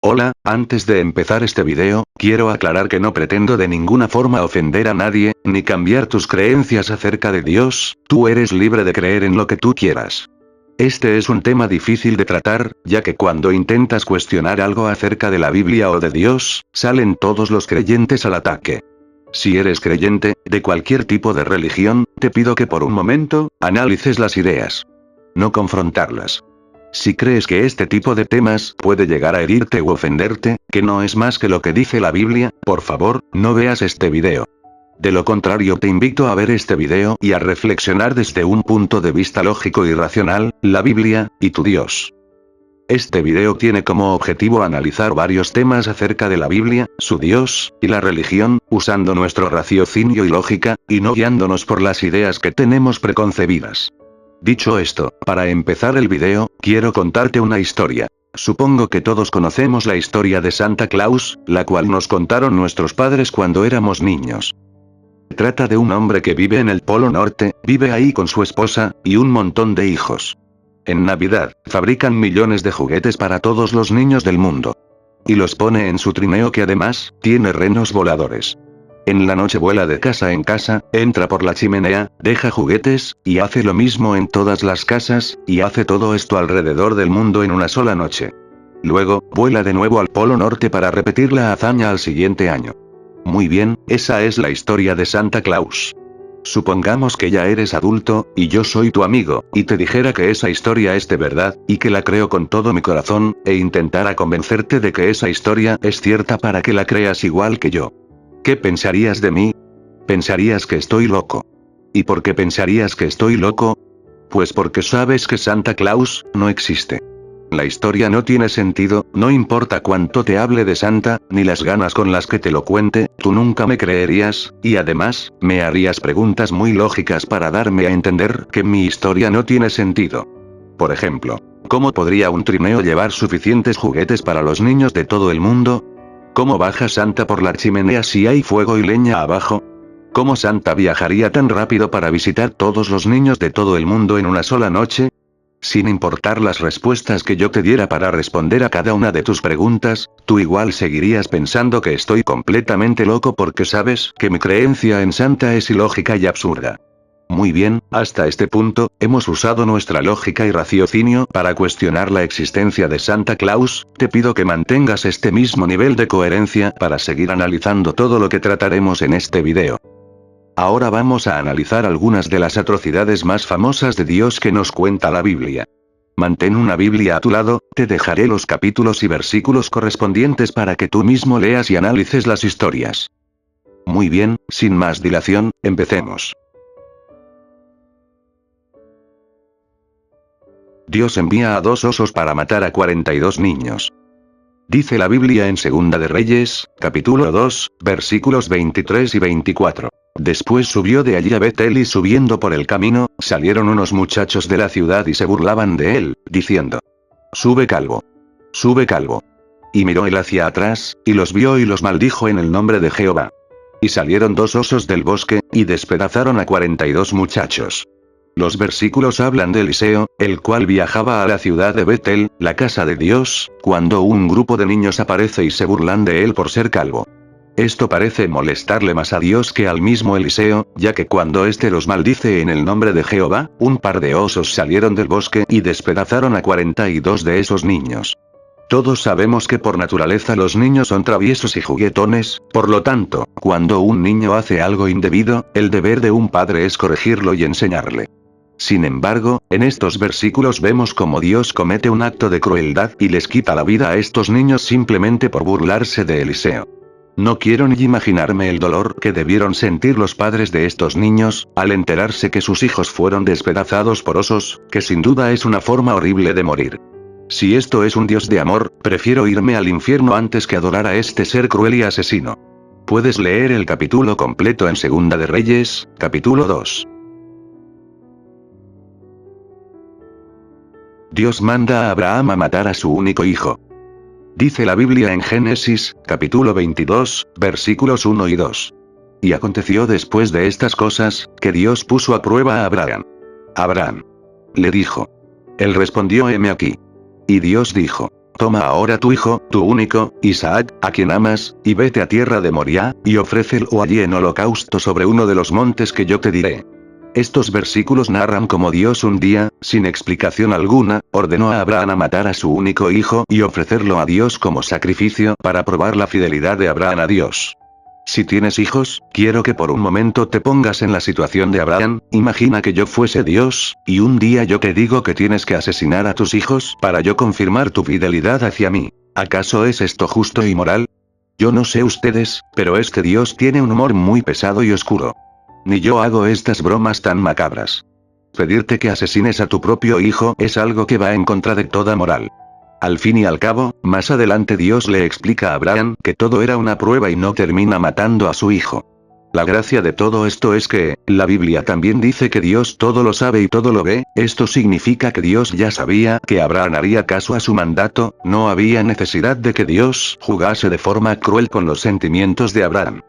Hola, antes de empezar este video, quiero aclarar que no pretendo de ninguna forma ofender a nadie, ni cambiar tus creencias acerca de Dios, tú eres libre de creer en lo que tú quieras. Este es un tema difícil de tratar, ya que cuando intentas cuestionar algo acerca de la Biblia o de Dios, salen todos los creyentes al ataque. Si eres creyente, de cualquier tipo de religión, te pido que por un momento, analices las ideas. No confrontarlas. Si crees que este tipo de temas puede llegar a herirte u ofenderte, que no es más que lo que dice la Biblia, por favor, no veas este video. De lo contrario, te invito a ver este video y a reflexionar desde un punto de vista lógico y racional, la Biblia, y tu Dios. Este video tiene como objetivo analizar varios temas acerca de la Biblia, su Dios, y la religión, usando nuestro raciocinio y lógica, y no guiándonos por las ideas que tenemos preconcebidas. Dicho esto, para empezar el video, quiero contarte una historia. Supongo que todos conocemos la historia de Santa Claus, la cual nos contaron nuestros padres cuando éramos niños. Trata de un hombre que vive en el Polo Norte, vive ahí con su esposa, y un montón de hijos. En Navidad, fabrican millones de juguetes para todos los niños del mundo. Y los pone en su trineo que además, tiene renos voladores. En la noche vuela de casa en casa, entra por la chimenea, deja juguetes, y hace lo mismo en todas las casas, y hace todo esto alrededor del mundo en una sola noche. Luego, vuela de nuevo al Polo Norte para repetir la hazaña al siguiente año. Muy bien, esa es la historia de Santa Claus. Supongamos que ya eres adulto, y yo soy tu amigo, y te dijera que esa historia es de verdad, y que la creo con todo mi corazón, e intentara convencerte de que esa historia es cierta para que la creas igual que yo. ¿Qué pensarías de mí? Pensarías que estoy loco. ¿Y por qué pensarías que estoy loco? Pues porque sabes que Santa Claus no existe. La historia no tiene sentido, no importa cuánto te hable de Santa, ni las ganas con las que te lo cuente, tú nunca me creerías, y además, me harías preguntas muy lógicas para darme a entender que mi historia no tiene sentido. Por ejemplo, ¿cómo podría un trineo llevar suficientes juguetes para los niños de todo el mundo? ¿Cómo baja Santa por la chimenea si hay fuego y leña abajo? ¿Cómo Santa viajaría tan rápido para visitar todos los niños de todo el mundo en una sola noche? Sin importar las respuestas que yo te diera para responder a cada una de tus preguntas, tú igual seguirías pensando que estoy completamente loco porque sabes que mi creencia en Santa es ilógica y absurda. Muy bien, hasta este punto, hemos usado nuestra lógica y raciocinio para cuestionar la existencia de Santa Claus, te pido que mantengas este mismo nivel de coherencia para seguir analizando todo lo que trataremos en este video. Ahora vamos a analizar algunas de las atrocidades más famosas de Dios que nos cuenta la Biblia. Mantén una Biblia a tu lado, te dejaré los capítulos y versículos correspondientes para que tú mismo leas y analices las historias. Muy bien, sin más dilación, empecemos. Dios envía a 2 osos para matar a 42 niños. Dice la Biblia en Segunda de Reyes, capítulo 2, versículos 23 y 24. Después subió de allí a Betel y subiendo por el camino, salieron unos muchachos de la ciudad y se burlaban de él, diciendo: Sube calvo. Sube calvo. Y miró él hacia atrás, y los vio y los maldijo en el nombre de Jehová. Y salieron 2 osos del bosque, y despedazaron a 42 muchachos. Los versículos hablan de Eliseo, el cual viajaba a la ciudad de Betel, la casa de Dios, cuando un grupo de niños aparece y se burlan de él por ser calvo. Esto parece molestarle más a Dios que al mismo Eliseo, ya que cuando éste los maldice en el nombre de Jehová, un par de osos salieron del bosque y despedazaron a 42 de esos niños. Todos sabemos que por naturaleza los niños son traviesos y juguetones, por lo tanto, cuando un niño hace algo indebido, el deber de un padre es corregirlo y enseñarle. Sin embargo, en estos versículos vemos cómo Dios comete un acto de crueldad y les quita la vida a estos niños simplemente por burlarse de Eliseo. No quiero ni imaginarme el dolor que debieron sentir los padres de estos niños, al enterarse que sus hijos fueron despedazados por osos, que sin duda es una forma horrible de morir. Si esto es un Dios de amor, prefiero irme al infierno antes que adorar a este ser cruel y asesino. Puedes leer el capítulo completo en Segunda de Reyes, capítulo 2. Dios manda a Abraham a matar a su único hijo. Dice la Biblia en Génesis, capítulo 22, versículos 1 y 2. Y aconteció después de estas cosas, que Dios puso a prueba a Abraham. Abraham. Le dijo. Él respondió: heme aquí. Y Dios dijo: toma ahora tu hijo, tu único, Isaac, a quien amas, y vete a tierra de Moriah, y ofrécelo allí en holocausto sobre uno de los montes que yo te diré. Estos versículos narran cómo Dios un día, sin explicación alguna, ordenó a Abraham a matar a su único hijo y ofrecerlo a Dios como sacrificio para probar la fidelidad de Abraham a Dios. Si tienes hijos, quiero que por un momento te pongas en la situación de Abraham. Imagina que yo fuese Dios, y un día yo te digo que tienes que asesinar a tus hijos para yo confirmar tu fidelidad hacia mí. ¿Acaso es esto justo y moral? Yo no sé ustedes, pero este Dios tiene un humor muy pesado y oscuro. Ni yo hago estas bromas tan macabras. Pedirte que asesines a tu propio hijo es algo que va en contra de toda moral. Al fin y al cabo, más adelante Dios le explica a Abraham que todo era una prueba y no termina matando a su hijo. La gracia de todo esto es que, la Biblia también dice que Dios todo lo sabe y todo lo ve. Esto significa que Dios ya sabía que Abraham haría caso a su mandato. No había necesidad de que Dios jugase de forma cruel con los sentimientos de Abraham.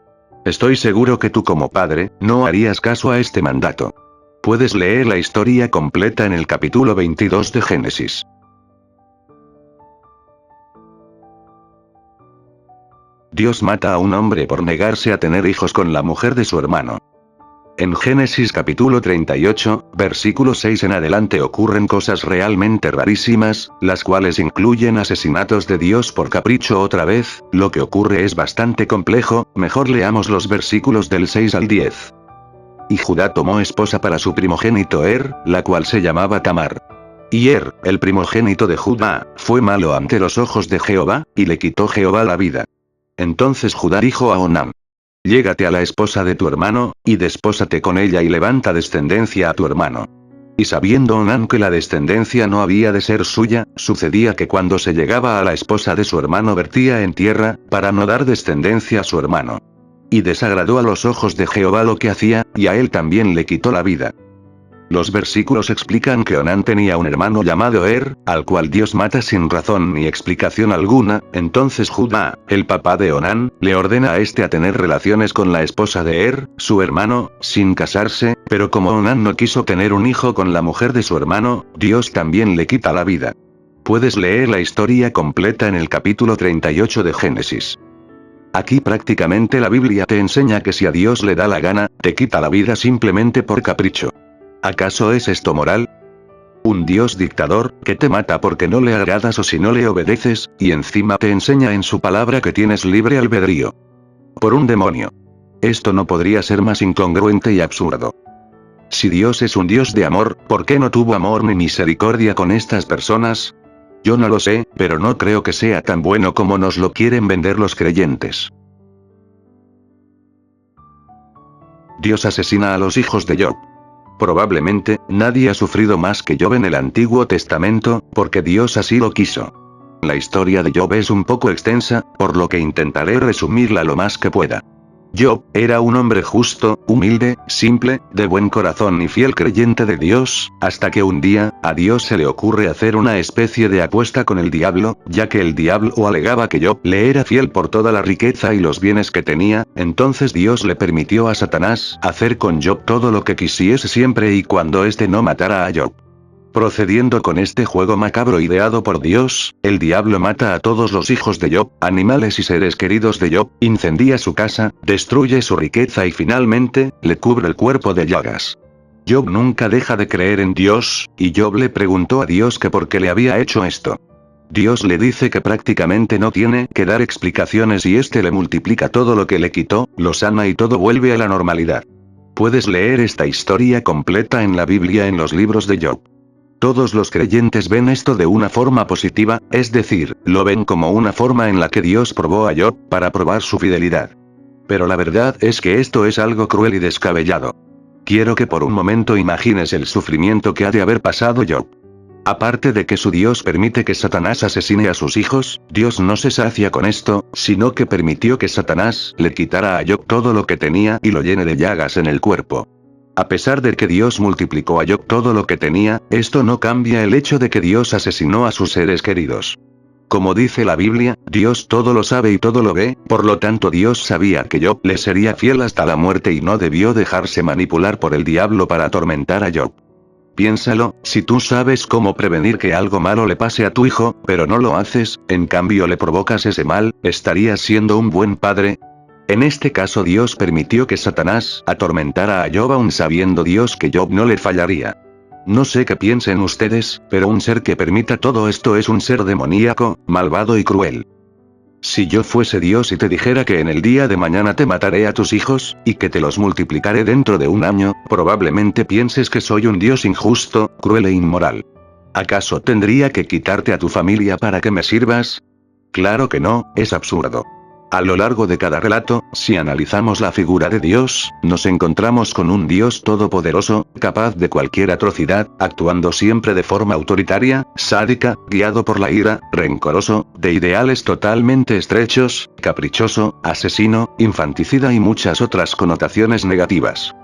Estoy seguro que tú como padre, no harías caso a este mandato. Puedes leer la historia completa en el capítulo 22 de Génesis. Dios mata a un hombre por negarse a tener hijos con la mujer de su hermano. En Génesis capítulo 38, versículo 6 en adelante ocurren cosas realmente rarísimas, las cuales incluyen asesinatos de Dios por capricho otra vez. Lo que ocurre es bastante complejo, mejor leamos los versículos del 6 al 10. Y Judá tomó esposa para su primogénito la cual se llamaba Tamar. Y el primogénito de Judá, fue malo ante los ojos de Jehová, y le quitó Jehová la vida. Entonces Judá dijo a Onán: Llégate a la esposa de tu hermano, y despósate con ella y levanta descendencia a tu hermano. Y sabiendo Onán que la descendencia no había de ser suya, sucedía que cuando se llegaba a la esposa de su hermano vertía en tierra, para no dar descendencia a su hermano. Y desagradó a los ojos de Jehová lo que hacía, y a él también le quitó la vida. Los versículos explican que Onán tenía un hermano llamado al cual Dios mata sin razón ni explicación alguna. Entonces Judá, el papá de Onán, le ordena a este a tener relaciones con la esposa de su hermano, sin casarse, pero como Onán no quiso tener un hijo con la mujer de su hermano, Dios también le quita la vida. Puedes leer la historia completa en el capítulo 38 de Génesis. Aquí prácticamente la Biblia te enseña que si a Dios le da la gana, te quita la vida simplemente por capricho. ¿Acaso es esto moral? Un Dios dictador, que te mata porque no le agradas o si no le obedeces, y encima te enseña en su palabra que tienes libre albedrío. Por un demonio. Esto no podría ser más incongruente y absurdo. Si Dios es un Dios de amor, ¿por qué no tuvo amor ni misericordia con estas personas? Yo no lo sé, pero no creo que sea tan bueno como nos lo quieren vender los creyentes. Dios asesina a los hijos de Job. Probablemente, nadie ha sufrido más que Job en el Antiguo Testamento, porque Dios así lo quiso. La historia de Job es un poco extensa, por lo que intentaré resumirla lo más que pueda. Job era un hombre justo, humilde, simple, de buen corazón y fiel creyente de Dios, hasta que un día, a Dios se le ocurre hacer una especie de apuesta con el diablo, ya que el diablo alegaba que Job le era fiel por toda la riqueza y los bienes que tenía. Entonces Dios le permitió a Satanás hacer con Job todo lo que quisiese siempre y cuando éste no matara a Job. Procediendo con este juego macabro ideado por Dios, el diablo mata a todos los hijos de Job, animales y seres queridos de Job, incendia su casa, destruye su riqueza y finalmente, le cubre el cuerpo de llagas. Job nunca deja de creer en Dios, y Job le preguntó a Dios que por qué le había hecho esto. Dios le dice que prácticamente no tiene que dar explicaciones y este le multiplica todo lo que le quitó, lo sana y todo vuelve a la normalidad. Puedes leer esta historia completa en la Biblia en los libros de Job. Todos los creyentes ven esto de una forma positiva, es decir, lo ven como una forma en la que Dios probó a Job, para probar su fidelidad. Pero la verdad es que esto es algo cruel y descabellado. Quiero que por un momento imagines el sufrimiento que ha de haber pasado Job. Aparte de que su Dios permite que Satanás asesine a sus hijos, Dios no se sacia con esto, sino que permitió que Satanás le quitara a Job todo lo que tenía y lo llene de llagas en el cuerpo. A pesar de que Dios multiplicó a Job todo lo que tenía, esto no cambia el hecho de que Dios asesinó a sus seres queridos. Como dice la Biblia, Dios todo lo sabe y todo lo ve, por lo tanto Dios sabía que Job le sería fiel hasta la muerte y no debió dejarse manipular por el diablo para atormentar a Job. Piénsalo, si tú sabes cómo prevenir que algo malo le pase a tu hijo, pero no lo haces, en cambio le provocas ese mal, ¿estarías siendo un buen padre? En este caso Dios permitió que Satanás atormentara a Job aun sabiendo Dios que Job no le fallaría. No sé qué piensen ustedes, pero un ser que permita todo esto es un ser demoníaco, malvado y cruel. Si yo fuese Dios y te dijera que en el día de mañana te mataré a tus hijos, y que te los multiplicaré dentro de un año, probablemente pienses que soy un Dios injusto, cruel e inmoral. ¿Acaso tendría que quitarte a tu familia para que me sirvas? Claro que no, es absurdo. A lo largo de cada relato, si analizamos la figura de Dios, nos encontramos con un Dios todopoderoso, capaz de cualquier atrocidad, actuando siempre de forma autoritaria, sádica, guiado por la ira, rencoroso, de ideales totalmente estrechos, caprichoso, asesino, infanticida y muchas otras connotaciones negativas.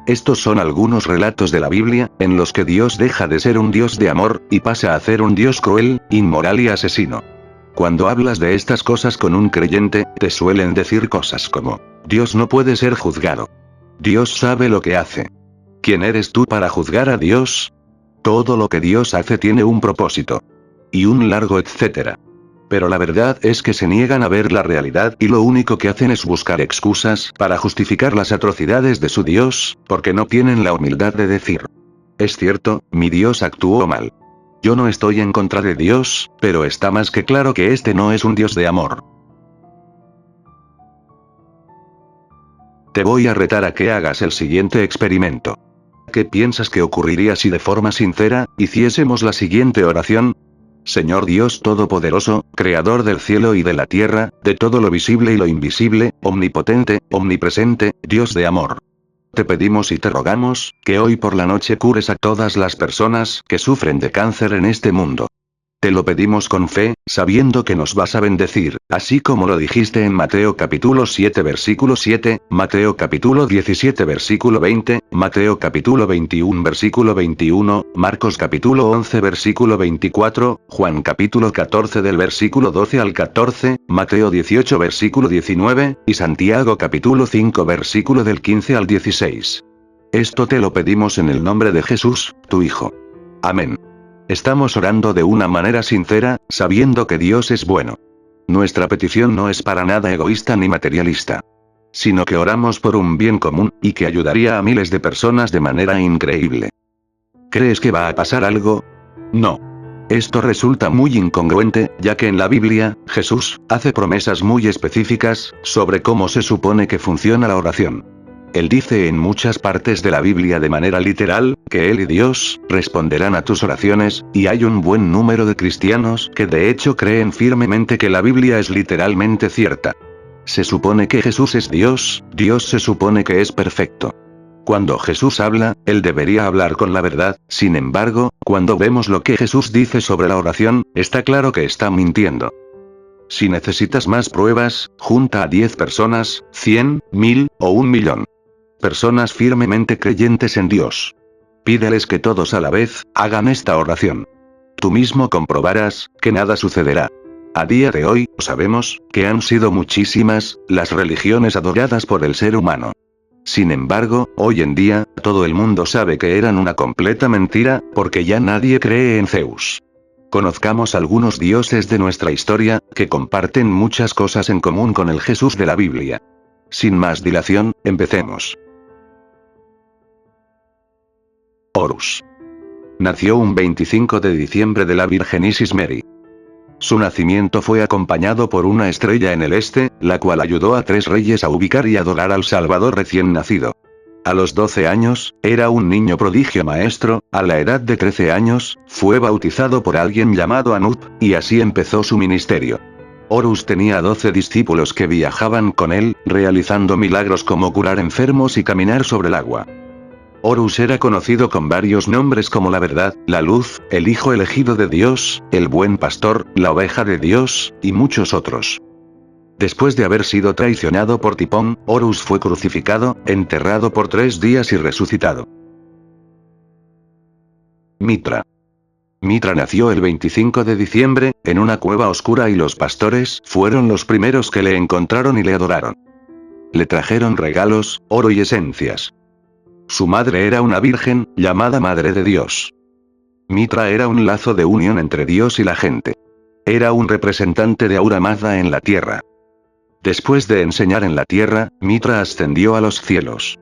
Estos son algunos relatos de la Biblia, en los que Dios deja de ser un Dios de amor, y pasa a ser un Dios cruel, inmoral y asesino. Cuando hablas de estas cosas con un creyente, te suelen decir cosas como, Dios no puede ser juzgado. Dios sabe lo que hace. ¿Quién eres tú para juzgar a Dios? Todo lo que Dios hace tiene un propósito. Y un largo etcétera. Pero la verdad es que se niegan a ver la realidad y lo único que hacen es buscar excusas para justificar las atrocidades de su Dios, porque no tienen la humildad de decir. Es cierto, mi Dios actuó mal. Yo no estoy en contra de Dios, pero está más que claro que este no es un Dios de amor. Te voy a retar a que hagas el siguiente experimento. ¿Qué piensas que ocurriría si de forma sincera, hiciésemos la siguiente oración? Señor Dios Todopoderoso, Creador del cielo y de la tierra, de todo lo visible y lo invisible, omnipotente, omnipresente, Dios de amor. Te pedimos y te rogamos, que hoy por la noche cures a todas las personas que sufren de cáncer en este mundo. Te lo pedimos con fe, sabiendo que nos vas a bendecir, así como lo dijiste en Mateo capítulo 7 versículo 7, Mateo capítulo 17 versículo 20, Mateo capítulo 21 versículo 21, Marcos capítulo 11 versículo 24, Juan capítulo 14 del versículo 12 al 14, Mateo 18 versículo 19, y Santiago capítulo 5 versículo del 15 al 16. Esto te lo pedimos en el nombre de Jesús, tu Hijo. Amén. Estamos orando de una manera sincera, sabiendo que Dios es bueno. Nuestra petición no es para nada egoísta ni materialista. Sino que oramos por un bien común, y que ayudaría a miles de personas de manera increíble. ¿Crees que va a pasar algo? No. Esto resulta muy incongruente, ya que en la Biblia, Jesús hace promesas muy específicas sobre cómo se supone que funciona la oración. Él dice en muchas partes de la Biblia de manera literal, que Él y Dios responderán a tus oraciones, y hay un buen número de cristianos que de hecho creen firmemente que la Biblia es literalmente cierta. Se supone que Jesús es Dios, Dios se supone que es perfecto. Cuando Jesús habla, Él debería hablar con la verdad, sin embargo, cuando vemos lo que Jesús dice sobre la oración, está claro que está mintiendo. Si necesitas más pruebas, junta a 10 personas, 100, 1000, o 1.000.000. Personas firmemente creyentes en Dios. Pídeles que todos a la vez hagan esta oración. Tú mismo comprobarás que nada sucederá. A día de hoy, sabemos que han sido muchísimas las religiones adoradas por el ser humano. Sin embargo, hoy en día, todo el mundo sabe que eran una completa mentira, porque ya nadie cree en Zeus. Conozcamos algunos dioses de nuestra historia, que comparten muchas cosas en común con el Jesús de la Biblia. Sin más dilación, empecemos. Horus. Nació un 25 de diciembre de la Virgenísima Mary. Su nacimiento fue acompañado por una estrella en el este, la cual ayudó a 3 reyes a ubicar y adorar al Salvador recién nacido. A los 12 años, era un niño prodigio maestro, a la edad de 13 años, fue bautizado por alguien llamado Anup, y así empezó su ministerio. Horus tenía 12 discípulos que viajaban con él, realizando milagros como curar enfermos y caminar sobre el agua. Horus era conocido con varios nombres como la verdad, la luz, el hijo elegido de Dios, el buen pastor, la oveja de Dios, y muchos otros. Después de haber sido traicionado por Tipón, Horus fue crucificado, enterrado por 3 días y resucitado. Mitra. Mitra nació el 25 de diciembre, en una cueva oscura y los pastores fueron los primeros que le encontraron y le adoraron. Le trajeron regalos, oro y esencias. Su madre era una virgen, llamada Madre de Dios. Mitra era un lazo de unión entre Dios y la gente. Era un representante de Ahura Mazda en la tierra. Después de enseñar en la tierra, Mitra ascendió a los cielos.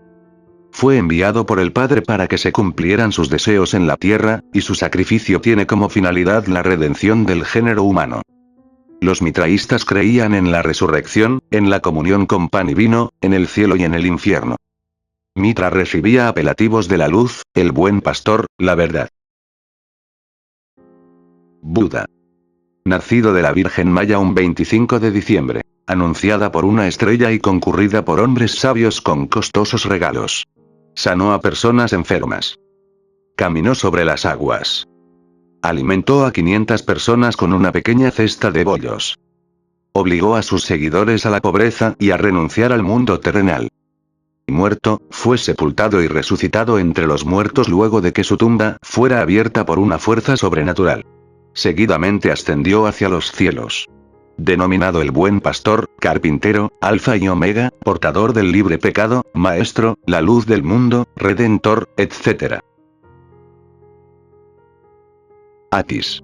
Fue enviado por el Padre para que se cumplieran sus deseos en la tierra, y su sacrificio tiene como finalidad la redención del género humano. Los mitraístas creían en la resurrección, en la comunión con pan y vino, en el cielo y en el infierno. Mitra recibía apelativos de la luz, el buen pastor, la verdad. Buda. Nacido de la Virgen Maya un 25 de diciembre. Anunciada por una estrella y concurrida por hombres sabios con costosos regalos. Sanó a personas enfermas. Caminó sobre las aguas. Alimentó a 500 personas con una pequeña cesta de bollos. Obligó a sus seguidores a la pobreza y a renunciar al mundo terrenal. Muerto, fue sepultado y resucitado entre los muertos luego de que su tumba fuera abierta por una fuerza sobrenatural. Seguidamente ascendió hacia los cielos. Denominado el buen pastor, carpintero, alfa y omega, portador del libre pecado, maestro, la luz del mundo, redentor, etc. Atis.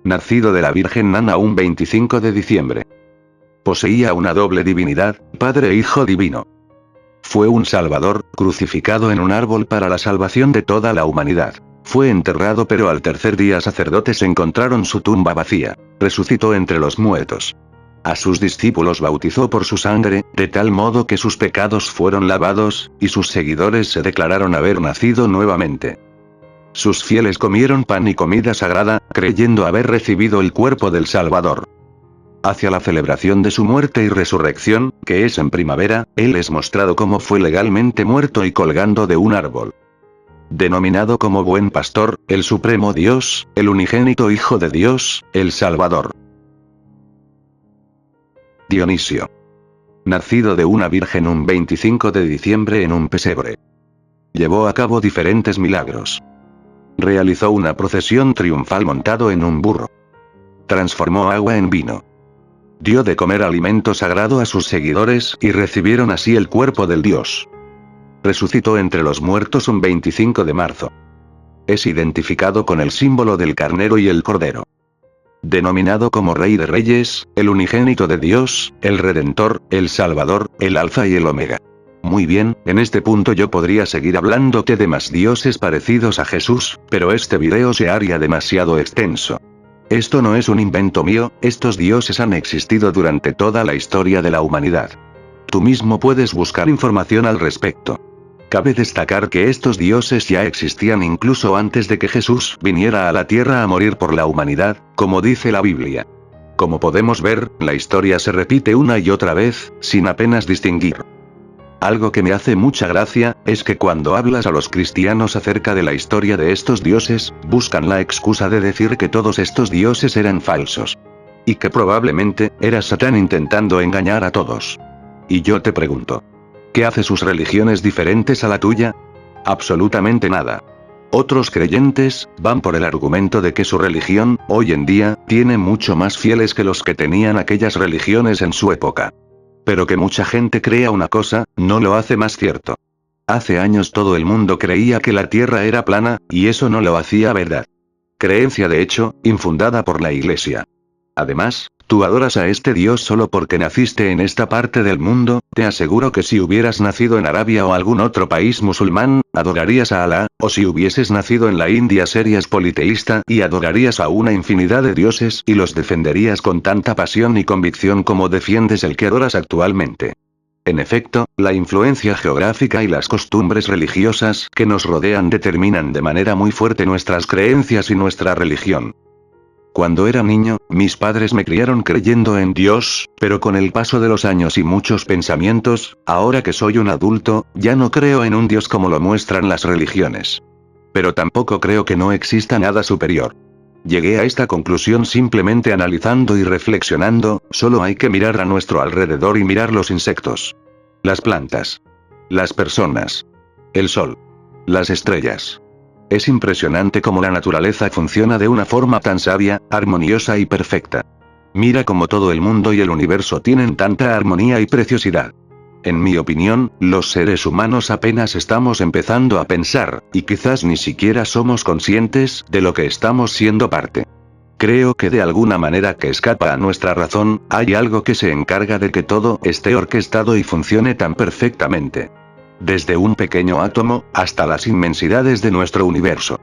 Nacido de la Virgen Nana un 25 de diciembre. Poseía una doble divinidad, Padre e Hijo divino. Fue un salvador, crucificado en un árbol para la salvación de toda la humanidad. Fue enterrado, pero al tercer día sacerdotes encontraron su tumba vacía. Resucitó entre los muertos. A sus discípulos bautizó por su sangre, de tal modo que sus pecados fueron lavados, y sus seguidores se declararon haber nacido nuevamente. Sus fieles comieron pan y comida sagrada, creyendo haber recibido el cuerpo del Salvador. Hacia la celebración de su muerte y resurrección, que es en primavera, él es mostrado cómo fue legalmente muerto y colgando de un árbol. Denominado como buen pastor, el supremo Dios, el unigénito Hijo de Dios, el Salvador. Dionisio. Nacido de una virgen un 25 de diciembre en un pesebre. Llevó a cabo diferentes milagros. Realizó una procesión triunfal montado en un burro. Transformó agua en vino. Dio de comer alimento sagrado a sus seguidores, y recibieron así el cuerpo del Dios. Resucitó entre los muertos un 25 de marzo. Es identificado con el símbolo del carnero y el cordero. Denominado como Rey de Reyes, el unigénito de Dios, el Redentor, el Salvador, el Alfa y el Omega. Muy bien, en este punto yo podría seguir hablándote de más dioses parecidos a Jesús, pero este video se haría demasiado extenso. Esto no es un invento mío, estos dioses han existido durante toda la historia de la humanidad. Tú mismo puedes buscar información al respecto. Cabe destacar que estos dioses ya existían incluso antes de que Jesús viniera a la tierra a morir por la humanidad, como dice la Biblia. Como podemos ver, la historia se repite una y otra vez, sin apenas distinguir. Algo que me hace mucha gracia, es que cuando hablas a los cristianos acerca de la historia de estos dioses, buscan la excusa de decir que todos estos dioses eran falsos. Y que probablemente, era Satán intentando engañar a todos. Y yo te pregunto, ¿qué hace sus religiones diferentes a la tuya? Absolutamente nada. Otros creyentes van por el argumento de que su religión, hoy en día, tiene mucho más fieles que los que tenían aquellas religiones en su época. Pero que mucha gente crea una cosa, no lo hace más cierto. Hace años todo el mundo creía que la Tierra era plana, y eso no lo hacía verdad. Creencia de hecho, infundada por la Iglesia. Además, tú adoras a este Dios solo porque naciste en esta parte del mundo. Te aseguro que si hubieras nacido en Arabia o algún otro país musulmán, adorarías a Alá, o si hubieses nacido en la India serías politeísta y adorarías a una infinidad de dioses y los defenderías con tanta pasión y convicción como defiendes el que adoras actualmente. En efecto, la influencia geográfica y las costumbres religiosas que nos rodean determinan de manera muy fuerte nuestras creencias y nuestra religión. Cuando era niño, mis padres me criaron creyendo en Dios, pero con el paso de los años y muchos pensamientos, ahora que soy un adulto, ya no creo en un Dios como lo muestran las religiones. Pero tampoco creo que no exista nada superior. Llegué a esta conclusión simplemente analizando y reflexionando, solo hay que mirar a nuestro alrededor y mirar los insectos, las plantas, las personas, el sol, las estrellas. Es impresionante cómo la naturaleza funciona de una forma tan sabia, armoniosa y perfecta. Mira cómo todo el mundo y el universo tienen tanta armonía y preciosidad. En mi opinión, los seres humanos apenas estamos empezando a pensar, y quizás ni siquiera somos conscientes de lo que estamos siendo parte. Creo que de alguna manera que escapa a nuestra razón, hay algo que se encarga de que todo esté orquestado y funcione tan perfectamente. Desde un pequeño átomo, hasta las inmensidades de nuestro universo.